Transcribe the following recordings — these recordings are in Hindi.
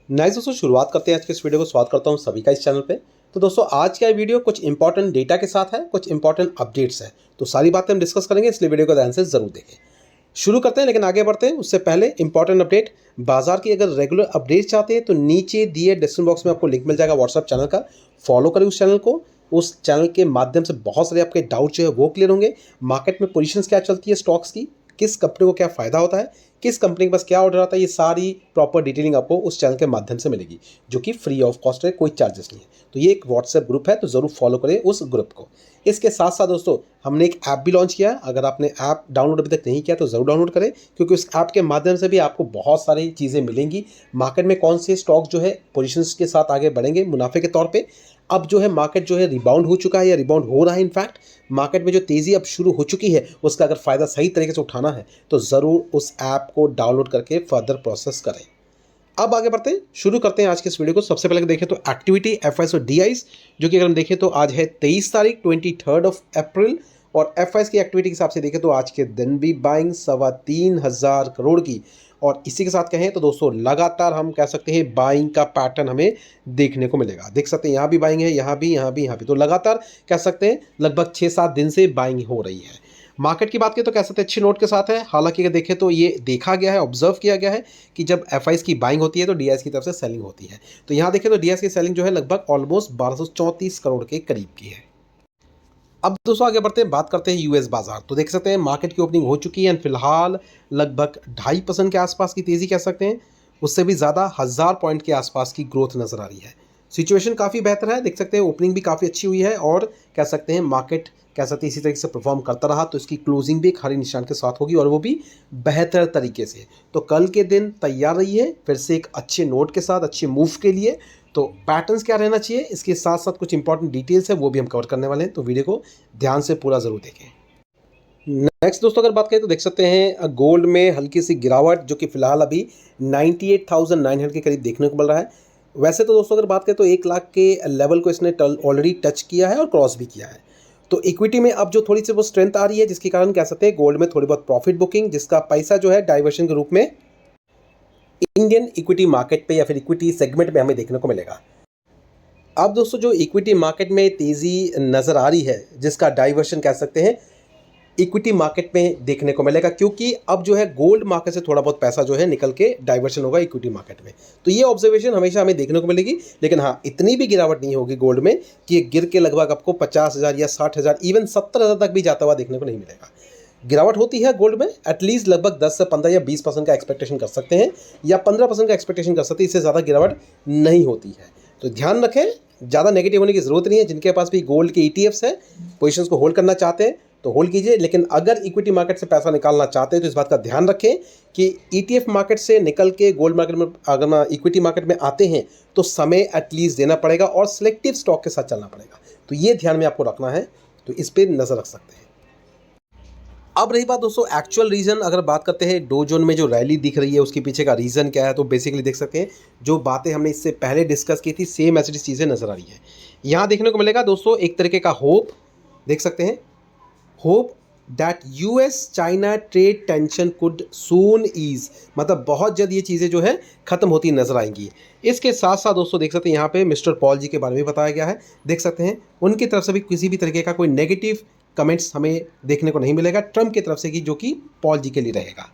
नाइस दोस्तों, शुरुआत करते हैं आज के इस वीडियो को। स्वागत करता हूं सभी का इस चैनल पे। तो दोस्तों आज का वीडियो कुछ इंपॉर्टेंट डेटा के साथ है, कुछ इंपॉर्टेंट अपडेट्स है। तो सारी बातें हम डिस्कस करेंगे, इसलिए वीडियो को ध्यान से जरूर देखें। शुरू करते हैं, लेकिन आगे बढ़ते हैं उससे पहले इंपॉर्टेंट अपडेट। बाजार की अगर रेगुलर अपडेट चाहते हैं तो नीचे दिए डिस्क्रिप्शन बॉक्स में आपको लिंक मिल जाएगा व्हाट्सअप चैनल का। फॉलो करें उस चैनल को। उस चैनल के माध्यम से बहुत सारे आपके डाउट जो है वो क्लियर होंगे। मार्केट में पोजीशंस क्या चलती है स्टॉक्स की, किस कंपनी को क्या फ़ायदा होता है, किस कंपनी के पास क्या ऑर्डर आता है, ये सारी प्रॉपर डिटेलिंग आपको उस चैनल के माध्यम से मिलेगी, जो कि फ्री ऑफ कॉस्ट है, कोई चार्जेस नहीं है। तो ये एक व्हाट्सएप ग्रुप है, तो ज़रूर फॉलो करें उस ग्रुप को। इसके साथ साथ दोस्तों हमने एक ऐप भी लॉन्च किया है। अगर आपने ऐप डाउनलोड अभी तक नहीं किया तो ज़रूर डाउनलोड करें, क्योंकि उस ऐप के माध्यम से भी आपको बहुत सारी चीज़ें मिलेंगी। मार्केट में कौन से स्टॉक जो है पोजीशंस के साथ आगे बढ़ेंगे मुनाफे के तौर पे। अब जो है मार्केट जो है रिबाउंड हो चुका है या रिबाउंड हो रहा है। इनफैक्ट मार्केट में जो तेज़ी अब शुरू हो चुकी है उसका अगर फ़ायदा सही तरीके से उठाना है तो ज़रूर उस ऐप को डाउनलोड करके फर्दर प्रोसेस करें। अब आगे बढ़ते हैं, शुरू करते हैं आज के इस वीडियो को। सबसे पहले देखें तो एक्टिविटी एफआईएस और डीआईस, जो कि अगर हम देखें तो आज है 23 तारीख 23 अप्रैल। और एफआईएस की एक्टिविटी के हिसाब से देखें तो आज के दिन भी बाइंग 3,25,000 करोड़ की। और इसी के साथ कहें तो दोस्तों लगातार हम कह सकते हैं बाइंग का पैटर्न हमें देखने को मिलेगा। देख सकते हैं यहाँ भी बाइंग है, यहाँ भी, यहाँ भी, यहाँ भी। तो लगातार कह सकते हैं लगभग 6-7 दिन से बाइंग हो रही है। मार्केट की बात करें तो कह सकते हैं अच्छी नोट के साथ है। हालांकि अगर देखें तो ये देखा गया है, ऑब्जर्व किया गया है कि जब एफआईएस की बाइंग होती है तो डीआईएस की तरफ से सेलिंग होती है। तो यहाँ देखें तो डीआईएस की सेलिंग जो है लगभग ऑलमोस्ट 1234 करोड़ के करीब की है। अब दोस्तों आगे बढ़ते हैं, बात करते हैं यूएस बाजार। तो देख सकते हैं मार्केट की ओपनिंग हो चुकी है एंड फिलहाल लगभग 2.5% के आसपास की तेज़ी कह सकते हैं, उससे भी ज़्यादा 1000 पॉइंट के आसपास की ग्रोथ नज़र आ रही है। सिचुएशन काफ़ी बेहतर है, देख सकते हैं ओपनिंग भी काफ़ी अच्छी हुई है और कह सकते हैं मार्केट कह सकते हैं इसी तरीके से परफॉर्म करता रहा तो इसकी क्लोजिंग भी एक हरी निशान के साथ होगी और वो भी बेहतर तरीके से। तो कल के दिन तैयार रहिए फिर से एक अच्छे नोट के साथ, अच्छे मूव के लिए। तो पैटर्न्स क्या रहना चाहिए, इसके साथ साथ कुछ इंपॉर्टेंट डिटेल्स है वो भी हम कवर करने वाले हैं, तो वीडियो को ध्यान से पूरा ज़रूर देखें। नेक्स्ट दोस्तों अगर बात करें तो देख सकते हैं गोल्ड में हल्की सी गिरावट, जो कि फिलहाल अभी 98,900 के करीब देखने को मिल रहा है। वैसे तो दोस्तों अगर बात करें तो 1 लाख के लेवल को इसने ऑलरेडी टच किया है और क्रॉस भी किया है। तो इक्विटी में अब जो थोड़ी सी वो स्ट्रेंथ आ रही है, जिसके कारण कह सकते हैं गोल्ड में थोड़ी बहुत प्रॉफिट बुकिंग, जिसका पैसा जो है डाइवर्शन के रूप में इंडियन इक्विटी मार्केट पे या फिर इक्विटी सेगमेंट में हमें देखने को मिलेगा। अब दोस्तों जो इक्विटी मार्केट में तेज़ी नज़र आ रही है, जिसका डाइवर्शन कह सकते हैं इक्विटी मार्केट में देखने को मिलेगा, क्योंकि अब जो है गोल्ड मार्केट से थोड़ा बहुत पैसा जो है निकल के डाइवर्शन होगा इक्विटी मार्केट में। तो ये ऑब्जर्वेशन हमेशा हमें देखने को मिलेगी। लेकिन हाँ, इतनी भी गिरावट नहीं होगी गोल्ड में कि ये गिर के लगभग आपको 50,000 या 60,000 इवन 70,000 तक भी जाता हुआ देखने को नहीं मिलेगा। गिरावट होती है गोल्ड में, एटलीस्ट लगभग 10 से 15 या 20% का एक्सपेक्टेशन कर सकते हैं, या 15% का एक्सपेक्टेशन कर सकते हैं, इससे ज़्यादा गिरावट नहीं होती है। तो ध्यान रखें, ज़्यादा नेगेटिव होने की ज़रूरत नहीं है। जिनके पास भी गोल्ड के ईटीएफ्स है, पोजीशंस को होल्ड करना चाहते हैं तो होल्ड कीजिए। लेकिन अगर इक्विटी मार्केट से पैसा निकालना चाहते हैं तो इस बात का ध्यान रखें कि ईटीएफ मार्केट से निकल के गोल्ड मार्केट में अगर इक्विटी मार्केट में आते हैं तो समय एटलीस्ट देना पड़ेगा और सिलेक्टिव स्टॉक के साथ चलना पड़ेगा। तो ये ध्यान में आपको रखना है, तो इस पर नज़र रख सकते हैं। अब रही बात दोस्तों एक्चुअल रीज़न, अगर बात करते हैं डो जोन में जो रैली दिख रही है उसके पीछे का रीज़न क्या है, तो बेसिकली देख सकते हैं जो बातें हमने इससे पहले डिस्कस की थी सेम ऐसी चीज़ें नज़र आ रही है। यहाँ देखने को मिलेगा दोस्तों एक तरीके का होप, देख सकते हैं hope that US China trade tension could soon ease, मतलब बहुत जल्द ये चीज़ें जो है ख़त्म होती नजर आएंगी। इसके साथ साथ दोस्तों देख सकते हैं यहाँ पे मिस्टर पॉल जी के बारे में बताया गया है। देख सकते हैं उनकी तरफ से भी किसी भी तरीके का कोई नेगेटिव कमेंट्स हमें देखने को नहीं मिलेगा ट्रंप की तरफ से, कि जो कि पॉल जी के लिए रहेगा।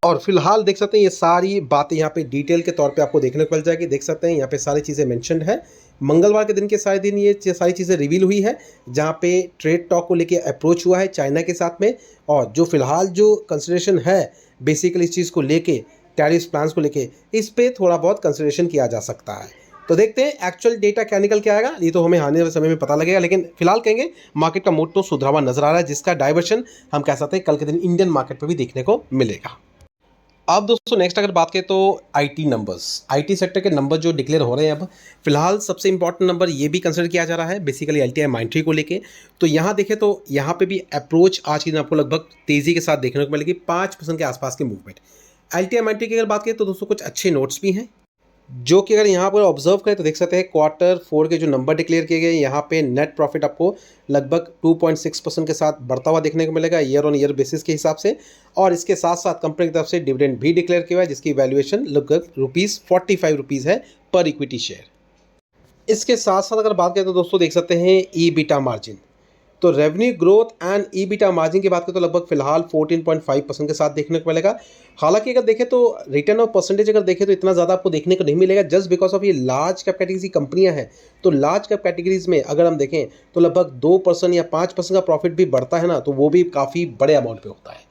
और फिलहाल देख सकते हैं ये सारी बातें यहाँ पे डिटेल के तौर पे आपको देखने को मिल जाएगी। देख सकते हैं यहाँ पे सारी चीज़ें मेंशन्ड है। मंगलवार के दिन के सारे दिन ये सारी चीज़ें रिवील हुई है, जहाँ पे ट्रेड टॉक को लेके अप्रोच हुआ है चाइना के साथ में। और जो फिलहाल जो कंसिडरेशन है बेसिकली इस चीज़ को लेके, टैरिफ प्लान्स को लेके, इस पर थोड़ा बहुत कंसिडरेशन किया जा सकता है। तो देखते हैं एक्चुअल डेटा क्या निकल के आएगा, ये तो हमें आने वाले समय में पता लगेगा। लेकिन फिलहाल कहेंगे मार्केट का मूड तो सुधरा हुआ नजर आ रहा है, जिसका डाइवर्शन हम कह सकते हैं कल के दिन इंडियन मार्केट पर भी देखने को मिलेगा। अब दोस्तों नेक्स्ट अगर बात करें तो आईटी नंबर्स, आईटी सेक्टर के नंबर जो डिक्लेयर हो रहे हैं अब फिलहाल सबसे इंपॉर्टेंट नंबर ये भी कंसिडर किया जा रहा है बेसिकली एलटीआई माइंट्री को लेके। तो यहाँ देखें तो यहाँ पे भी अप्रोच आज के दिन आपको लगभग तेज़ी के साथ देखने को मिलेगी, 5% के आसपास की मूवमेंट। एलटीआई माइंट्री की अगर बात करें तो दोस्तों कुछ अच्छे नोट्स भी हैं। जो कि अगर यहाँ पर ऑब्जर्व करें तो देख सकते हैं Q4 के जो नंबर डिक्लेयर किए गए यहाँ पे नेट प्रॉफिट आपको लगभग 2.6% के साथ बढ़ता हुआ देखने को मिलेगा ईयर ऑन ईयर बेसिस के हिसाब से। और इसके साथ साथ कंपनी की तरफ से डिविडेंड भी डिक्लेयर किया हुआ है जिसकी वैल्यूएशन लगभग ₹45 है पर इक्विटी शेयर। इसके साथ साथ अगर बात करें तो दोस्तों देख सकते हैं ईबिटा मार्जिन। तो revenue growth and EBITDA margin की बात करें तो लगभग फिलहाल 14.5% के साथ देखने को मिलेगा। हालांकि अगर देखें तो रिटर्न ऑफ परसेंटेज अगर देखें तो इतना ज़्यादा आपको देखने को नहीं मिलेगा जस्ट बिकॉज ऑफ ये लार्ज कैप कैटेगरी कंपनियां हैं। तो लार्ज कैप कैटेगरीज में अगर हम देखें तो लगभग 2% या 5% का प्रॉफिट भी बढ़ता है ना, तो वो भी काफ़ी बड़े अमाउंट पे होता है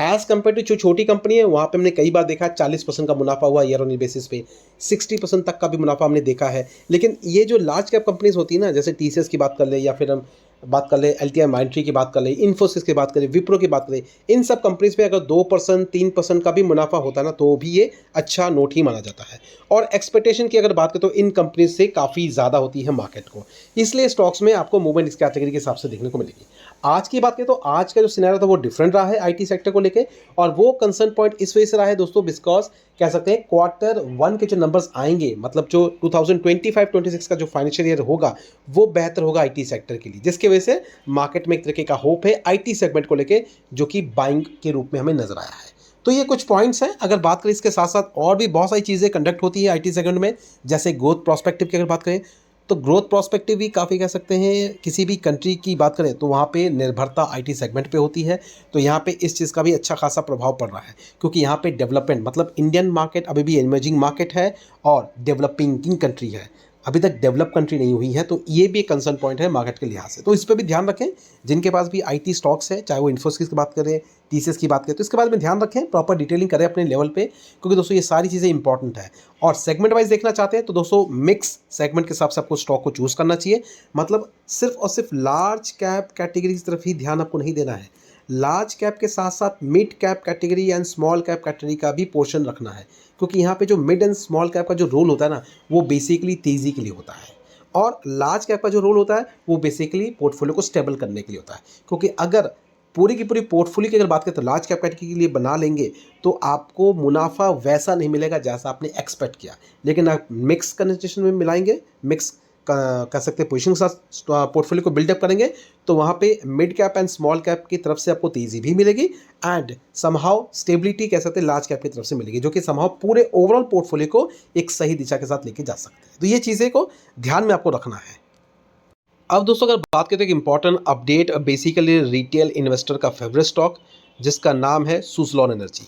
एज़ कम्पेयर टू जो छोटी कंपनी है। वहाँ पे हमने कई बार देखा 40% का मुनाफा हुआ ईयर ऑन ईयर बेसिस पे, 60% तक का भी मुनाफा हमने देखा है। लेकिन ये जो लार्ज कैप कंपनीज होती है ना, जैसे TCS की बात कर ले या फिर हम बात कर ले LTI माइंट्री की बात कर ले, इन्फोसिस की बात करें, विप्रो की बात करें, इन सब कंपनीज पे अगर 2% 3% का भी मुनाफा होता है ना, तो भी ये अच्छा नोट ही माना जाता है। और एक्सपेक्टेशन की अगर बात करें तो इन कंपनीज से काफ़ी ज़्यादा होती है मार्केट को, इसलिए स्टॉक्स में आपको मूवमेंट इस कैटेगरी के हिसाब से देखने को मिलेगी। आज की बात करें तो आज का जो सिनेरियो था वो डिफरेंट रहा है IT सेक्टर को लेके, और वो कंसर्न पॉइंट इस वजह से रहा है दोस्तों बिकॉज कह सकते हैं Q1 के जो नंबर्स आएंगे, मतलब जो 2025-26 का जो फाइनेंशियल ईयर होगा वो बेहतर होगा IT सेक्टर के लिए, जिसकी वजह से मार्केट में एक तरीके का होप है IT सेगमेंट को लेके जो कि बाइंग के रूप में हमें नजर आया है। तो ये कुछ पॉइंट्स हैं। अगर बात करें इसके साथ साथ और भी बहुत सारी चीज़ें कंडक्ट होती है IT सेगमेंट में, जैसे ग्रोथ प्रोस्पेक्टिव की अगर बात करें तो ग्रोथ प्रोस्पेक्टिव भी काफ़ी कह सकते हैं किसी भी कंट्री की बात करें तो वहाँ पे निर्भरता IT सेगमेंट पे होती है। तो यहाँ पे इस चीज़ का भी अच्छा खासा प्रभाव पड़ रहा है क्योंकि यहाँ पे डेवलपमेंट मतलब इंडियन मार्केट अभी भी इमर्जिंग मार्केट है और डेवलपिंग कंट्री है, अभी तक डेवलप कंट्री नहीं हुई है। तो ये भी एक कंसर्न पॉइंट है मार्केट के लिहाज से, तो इस पर भी ध्यान रखें। जिनके पास भी IT स्टॉक्स है, चाहे वो इन्फोसिस की बात करें, TCS की बात करें, तो इसके बारे में ध्यान रखें, प्रॉपर डिटेलिंग करें अपने लेवल पे, क्योंकि दोस्तों ये सारी चीज़ें इंपॉर्टेंट है। और सेगमेंट वाइज देखना चाहते हैं तो दोस्तों मिक्स सेगमेंट के हिसाब से आपको स्टॉक को चूज़ करना चाहिए। मतलब सिर्फ और सिर्फ लार्ज कैप कैटेगरी की तरफ ही ध्यान आपको नहीं देना है, लार्ज कैप के साथ साथ mid cap category and small cap category का भी पोर्शन रखना है, क्योंकि यहाँ पे जो मिड एंड स्मॉल कैप का जो रोल होता है ना, वो बेसिकली तेज़ी के लिए होता है, और लार्ज कैप का जो रोल होता है वो बेसिकली पोर्टफोलियो को स्टेबल करने के लिए होता है। क्योंकि अगर पूरी की पूरी पोर्टफोलियो की अगर बात करें तो लार्ज कैप कैटेगरी के लिए बना लेंगे तो आपको मुनाफा वैसा नहीं मिलेगा जैसा आपने एक्सपेक्ट किया। लेकिन आप मिक्स कंसेंट्रेशन में मिलाएंगे, मिक्स कह सकते हैं पोजीशन के साथ पोर्टफोलियो को बिल्डअप करेंगे, तो वहाँ पे mid cap and small cap की तरफ से आपको तेज़ी भी मिलेगी एंड समहाउ स्टेबिलिटी कह सकते हैं लार्ज कैप की तरफ से मिलेगी, जो कि समहाउ पूरे ओवरऑल पोर्टफोलियो को एक सही दिशा के साथ लेके जा सकते हैं। तो ये चीज़ें को ध्यान में आपको रखना है। अब दोस्तों अगर बात करते हैं एक important update, basically retail investor का फेवरेट स्टॉक जिसका नाम है सुज़लॉन एनर्जी।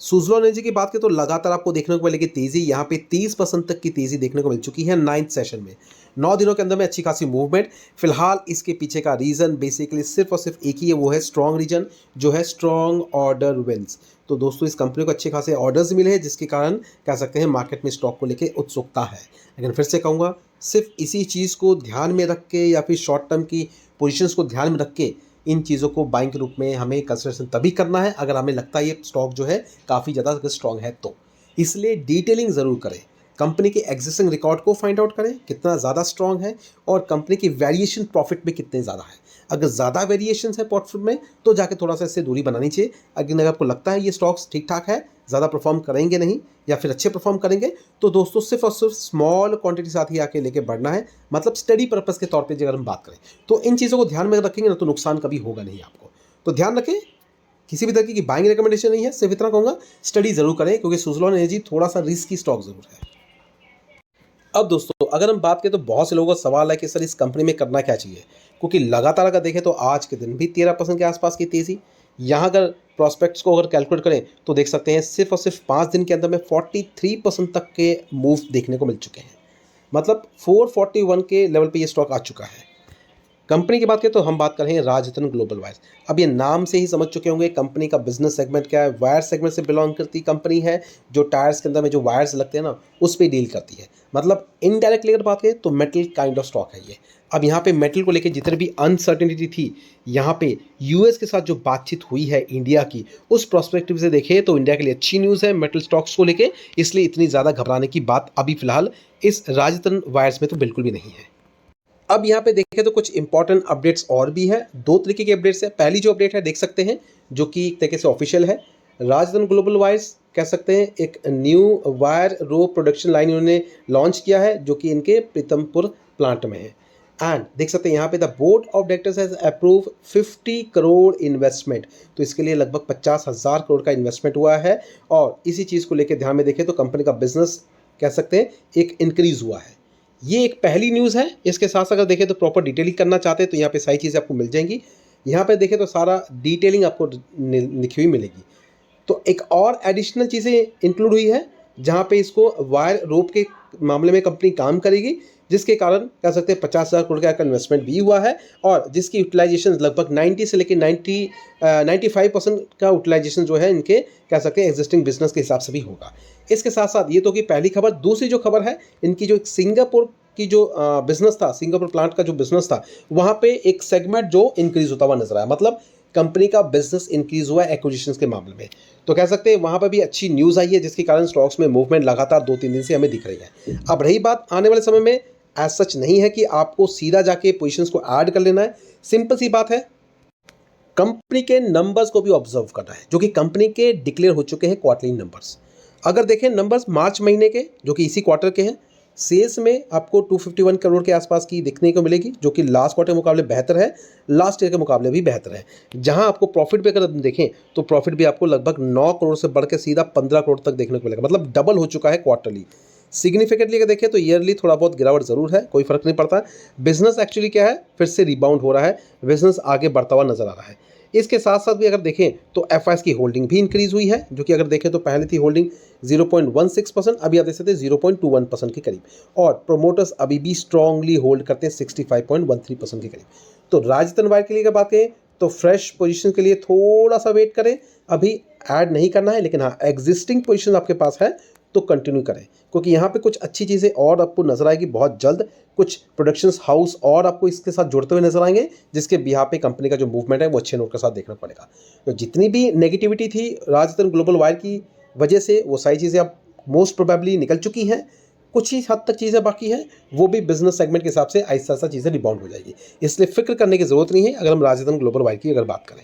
सुज़लॉन एनर्जी की बात करें तो लगातार आपको देखने को मिलेगी तेज़ी, यहाँ पे 30% तक की तेज़ी देखने को मिल चुकी है 9th सेशन में। 9 दिनों के अंदर में अच्छी खासी मूवमेंट। फिलहाल इसके पीछे का रीज़न बेसिकली सिर्फ और सिर्फ एक ही है, वो है स्ट्रॉन्ग रीजन जो है स्ट्रॉन्ग ऑर्डर विंस। तो दोस्तों इस कंपनी को अच्छे खासे ऑर्डर्स मिले हैं जिसके कारण कह सकते हैं मार्केट में स्टॉक को लेकर उत्सुकता है। लेकिन फिर से कहूँगा, सिर्फ इसी चीज़ को ध्यान में रख के या फिर शॉर्ट टर्म की पोजीशंस को ध्यान में रख के इन चीज़ों को बाइंग के रूप में हमें कंसिडरेशन तभी करना है अगर हमें लगता है ये स्टॉक जो है काफ़ी ज़्यादा स्ट्रॉन्ग है। तो इसलिए डिटेलिंग ज़रूर करें, कंपनी के एग्जिस्टिंग रिकॉर्ड को फाइंड आउट करें कितना ज़्यादा स्ट्रॉन्ग है और कंपनी की वैल्यूएशन प्रॉफिट में कितने ज़्यादा है। अगर ज़्यादा वेरिएशन है पोर्टफोलियो में तो जाके थोड़ा सा इससे दूरी बनानी चाहिए। अगर आपको लगता है ये स्टॉक्स ठीक ठाक है, ज़्यादा परफॉर्म करेंगे नहीं या फिर अच्छे परफॉर्म करेंगे, तो दोस्तों सिर्फ और सिर्फ स्मॉल क्वांटिटी साथ ही आके लेके बढ़ना है। मतलब स्टडी पर्पस के तौर पे अगर हम बात करें तो इन चीज़ों को ध्यान में रखेंगे ना तो नुकसान कभी होगा नहीं आपको। तो ध्यान रखें, किसी भी तरह की बाइंग रिकमेंडेशन नहीं है, सिर्फ इतना कहूँगा स्टडी ज़रूर करें क्योंकि सुज़लॉन एनर्जी थोड़ा सा रिस्की स्टॉक ज़रूर है। अब दोस्तों अगर हम बात करें तो बहुत से लोगों का सवाल है कि सर इस कंपनी में करना क्या चाहिए, क्योंकि लगातार अगर देखें तो आज के दिन भी 13% के आसपास की तेज़ी। यहाँ अगर प्रॉस्पेक्ट्स को अगर कैलकुलेट करें तो देख सकते हैं सिर्फ और सिर्फ 5 दिन के अंदर में 43% तक के मूव देखने को मिल चुके हैं। मतलब 441 के लेवल पे ये स्टॉक आ चुका है। कंपनी की बात करें तो हम बात कर रहे हैं राजरत्न ग्लोबल वायर्स। अब ये नाम से ही समझ चुके होंगे कंपनी का बिजनेस सेगमेंट क्या है। वायर सेगमेंट से बिलोंग करती कंपनी है जो टायर्स के अंदर में जो वायर्स लगते हैं ना उस पर डील करती है। मतलब इनडायरेक्टली अगर बात करें तो मेटल काइंड ऑफ स्टॉक है ये। अब यहाँ पे मेटल को लेकर जितनी भी अनसर्टेनिटी थी, यहाँ पे यूएस के साथ जो बातचीत हुई है इंडिया की, उस प्रोस्पेक्टिव से देखें तो इंडिया के लिए अच्छी न्यूज़ है मेटल स्टॉक्स को लेके। इसलिए इतनी ज़्यादा घबराने की बात अभी फिलहाल इस राजरत्न वायर्स में तो बिल्कुल भी नहीं है। अब यहाँ पे देखें तो कुछ इंपॉर्टेंट अपडेट्स और भी है। दो तरीके के अपडेट्स है। पहली जो अपडेट है देख सकते हैं जो कि एक तरीके से ऑफिशियल है, राजरत्न ग्लोबल वायर्स कह सकते हैं एक new wire rope production line इन्होंने लॉन्च किया है जो कि इनके प्रीतमपुर प्लांट में है। एंड देख सकते हैं यहाँ पे the board of directors has approve 50 crore investment. तो इसके लिए लगभग 50,000 करोड़ का इन्वेस्टमेंट हुआ है और इसी चीज़ को लेकर ध्यान में देखें तो कंपनी का बिजनेस कह सकते हैं एक इंक्रीज हुआ है। ये एक पहली न्यूज़ है। इसके साथ अगर देखें तो प्रॉपर डिटेलिंग करना चाहते हैं तो यहाँ पे सारी चीज़ें आपको मिल जाएंगी। यहाँ पे देखें तो सारा डिटेलिंग आपको लिखी हुई मिलेगी। तो एक और एडिशनल चीज़ें इंक्लूड हुई है जहाँ पे इसको वायर रोप के मामले में कंपनी काम करेगी, जिसके कारण कह सकते हैं 50,000 करोड़ का इन्वेस्टमेंट भी हुआ है और जिसकी यूटिलाइजेशन लगभग 90 से लेकर 95% का यूटिलाइजेशन जो है इनके कह सकते हैं एग्जिस्टिंग बिजनेस के हिसाब से भी होगा। इसके साथ साथ ये तो कि पहली खबर। दूसरी जो खबर है इनकी जो सिंगापुर की जो बिजनेस था, सिंगापुर प्लांट का जो बिजनेस था, वहाँ पे एक सेगमेंट जो इंक्रीज होता हुआ नजर आया। मतलब कंपनी का बिजनेस इंक्रीज हुआ है एक्विजिशंस के मामले में। तो कह सकते हैं वहाँ पर भी अच्छी न्यूज़ आई है जिसके कारण स्टॉक्स में मूवमेंट लगातार 2-3 दिन से हमें दिख रही है। अब रही बात आने वाले समय में, एज सच नहीं है कि आपको सीधा जाके पोजीशंस को ऐड कर लेना है। सिंपल सी बात है, कंपनी के नंबर्स को भी ऑब्जर्व करना है जो कि कंपनी के डिक्लेयर हो चुके हैं क्वार्टरली नंबर्स। अगर देखें नंबर्स मार्च महीने के जो कि इसी क्वार्टर के हैं, सेल्स में आपको 251 करोड़ के आसपास की दिखने को मिलेगी जो कि लास्ट क्वार्टर के मुकाबले बेहतर है, लास्ट ईयर के मुकाबले भी बेहतर है। जहां आपको प्रॉफिट भी अगर देखें तो प्रॉफिट भी आपको लगभग 9 करोड़ से बढ़ के सीधा 15 करोड़ तक देखने को मिलेगा। मतलब डबल हो चुका है क्वार्टरली। सिग्निफिकेंटली अगर देखें तो ईयरली थोड़ा बहुत गिरावट जरूर है, कोई फर्क नहीं पड़ता। बिजनेस एक्चुअली क्या है, फिर से रिबाउंड हो रहा है, बिजनेस आगे बढ़ता हुआ नजर आ रहा है। इसके साथ साथ भी अगर देखें तो एफआईएस की होल्डिंग भी इंक्रीज हुई है जो कि अगर देखें तो पहले थी होल्डिंग 0.16%, अभी आप देख सकते हैं 0.21% के करीब। और प्रोमोटर्स अभी भी स्ट्रांगली होल्ड करते हैं 65.13% के करीब। तो राजस्थान वायर के लिए अगर बात करें तो फ्रेश पोजीशन के लिए थोड़ा सा वेट करें, अभी ऐड नहीं करना है, लेकिन हाँ एग्जिस्टिंग पोजीशन आपके पास है तो कंटिन्यू करें क्योंकि यहाँ पे कुछ अच्छी चीज़ें और आपको नजर आएगी बहुत जल्द। कुछ प्रोडक्शंस हाउस और आपको इसके साथ जुड़ते हुए नजर आएंगे जिसके बिहार पे कंपनी का जो मूवमेंट है वो अच्छे नोट के साथ देखना पड़ेगा। तो जितनी भी नेगेटिविटी थी राजस्थान ग्लोबल वायर की वजह से वो सारी चीज़ें अब मोस्ट प्रोबेबली निकल चुकी हैं। कुछ ही हद तक चीज़ें बाकी हैं, वो भी बिजनेस सेगमेंट के हिसाब से आहिस्ता आहिस्ता चीज़ें रिबाउंड हो जाएगी, इसलिए फिक्र करने की जरूरत नहीं है अगर हम राजस्थान ग्लोबल वायर की अगर बात करें।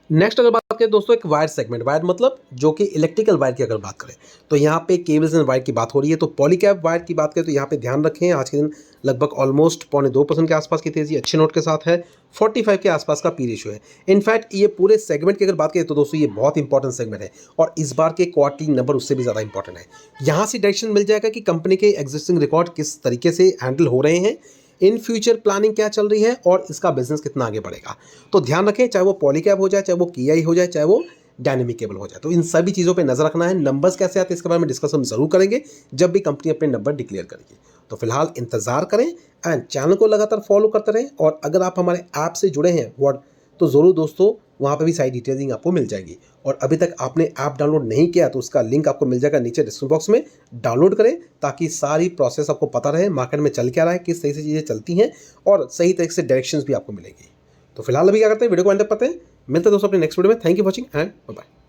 नेक्स्ट अगर बात करें दोस्तों एक वायर सेगमेंट, वायर मतलब जो कि इलेक्ट्रिकल वायर की अगर बात करें तो यहाँ पे केबल्स एंड वायर की बात हो रही है। तो पॉलीकैब वायर की बात करें तो यहाँ पे ध्यान रखें आज के दिन लगभग ऑलमोस्ट 0.25% के आसपास की तेजी अच्छे नोट के साथ है, 45 के आसपास का पी रेशियो है। इनफैक्ट ये पूरे सेगमेंट की अगर बात करें तो दोस्तों ये बहुत इंपॉर्टेंट सेगमेंट है और इस बार के क्वार्टरली नंबर उससे भी ज़्यादा इंपॉर्टेंट है। यहाँ से डायरेक्शन मिल जाएगा कि कंपनी के एग्जिस्टिंग रिकॉर्ड किस तरीके से हैंडल हो रहे हैं, इन फ्यूचर प्लानिंग क्या चल रही है और इसका बिजनेस कितना आगे बढ़ेगा। तो ध्यान रखें, चाहे वो पॉलीकैब हो जाए, चाहे वो KI हो जाए, चाहे वो डायनेमिक केबल हो जाए, तो इन सभी चीज़ों पे नजर रखना है। नंबर्स कैसे आते हैं इसके बारे में डिस्कस हम जरूर करेंगे जब भी कंपनी अपने नंबर डिक्लेयर करेगी। तो फिलहाल इंतजार करें एंड चैनल को लगातार फॉलो करते रहें। और अगर आप हमारे ऐप से जुड़े हैं तो ज़रूर दोस्तों वहाँ पे भी सारी डिटेलिंग आपको मिल जाएगी। और अभी तक आपने ऐप डाउनलोड नहीं किया तो उसका लिंक आपको मिल जाएगा नीचे डिस्क्रिप्शन बॉक्स में, डाउनलोड करें ताकि सारी प्रोसेस आपको पता रहे, मार्केट में चल क्या रहा है, किस सही से चीज़ें चलती हैं और सही तरीके से डायरेक्शंस भी आपको मिलेंगी। तो फिलहाल अभी क्या करते हैं, वीडियो को एंड तक करते हैं। मिलते हैं दोस्तों अपने नेक्स्ट वीडियो में। Thank you watching and bye bye.